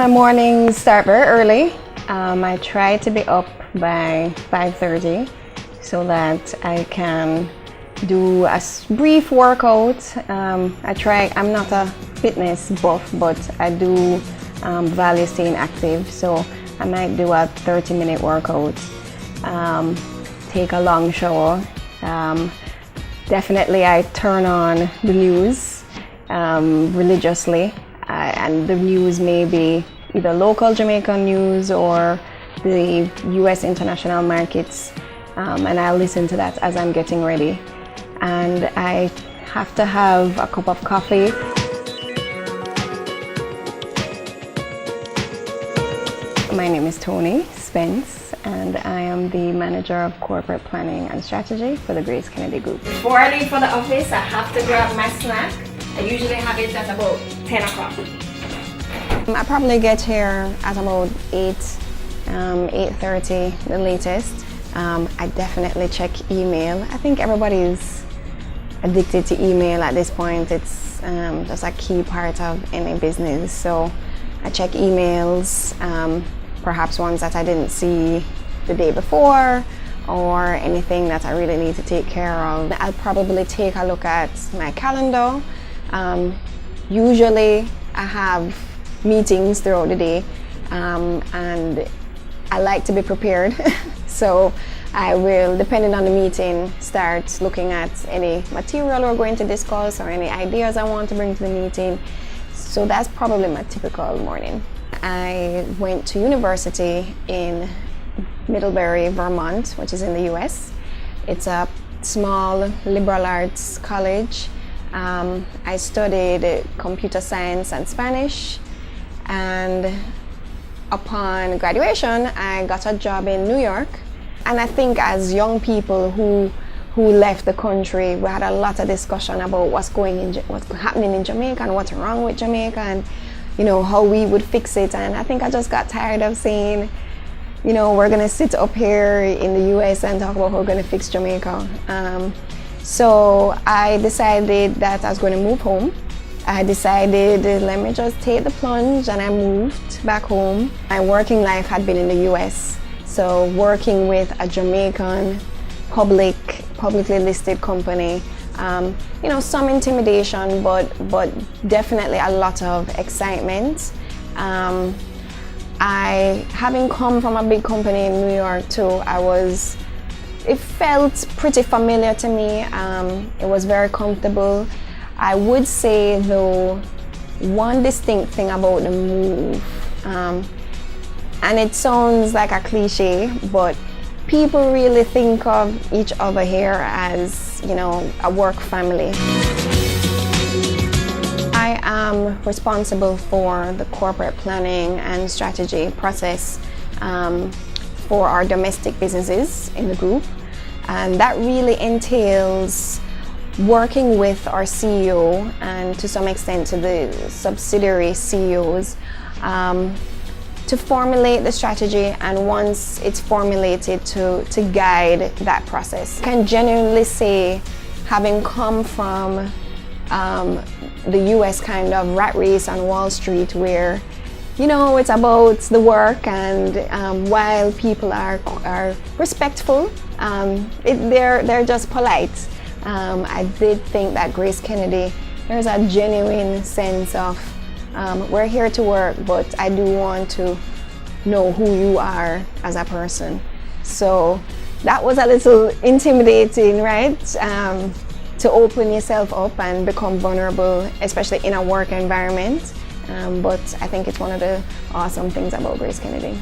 my mornings start very early. I try to be up by 5:30 so that I can do a brief workout. I'm not a fitness buff, but I do value staying active, so I might do a 30-minute workout, take a long shower. Definitely I turn on the news religiously, and the news may be either local Jamaican news or the US international markets, and I'll listen to that as I'm getting ready. And I have to have a cup of coffee. My name is Tony Spence, and I am the Manager of Corporate Planning and Strategy for the Grace Kennedy Group. Before I leave for the office, I have to grab my snack. I usually have it at about 10 o'clock. I probably get here at about 8:30, the latest. I definitely check email. I think everybody's addicted to email at this point. It's just a key part of any business. So I check emails, perhaps ones that I didn't see the day before, or anything that I really need to take care of. I'll probably take a look at my calendar. Usually I have meetings throughout the day, and I like to be prepared. So I will, depending on the meeting, start looking at any material we're going to discuss or any ideas I want to bring to the meeting. So that's probably my typical morning. I went to university in Middlebury, Vermont, which is in the US. It's a small liberal arts college. I studied computer science and Spanish, and upon graduation, I got a job in New York. And I think as young people who left the country, we had a lot of discussion about what's happening in Jamaica and what's wrong with Jamaica, and how we would fix it. And I think I just got tired of saying, we're gonna sit up here in the US and talk about how we're gonna fix Jamaica. So I decided that I was going to move home. I decided, let me just take the plunge, and I moved back home. My working life had been in the US, so working with a Jamaican publicly listed company, some intimidation, but definitely a lot of excitement. Having come from a big company in New York too, it felt pretty familiar to me. It was very comfortable. I would say though, one distinct thing about the move, and it sounds like a cliche, but people really think of each other here as, a work family. I am responsible for the corporate planning and strategy process for our domestic businesses in the group, and that really entails working with our CEO and to some extent to the subsidiary CEOs to formulate the strategy, and once it's formulated, to guide that process. I can genuinely say, having come from the US kind of rat race on Wall Street, where it's about the work, and while people are respectful, they're just polite. I did think that Grace Kennedy, there's a genuine sense of we're here to work, but I do want to know who you are as a person. So that was a little intimidating, right? To open yourself up and become vulnerable, especially in a work environment. But I think it's one of the awesome things about Grace Kennedy.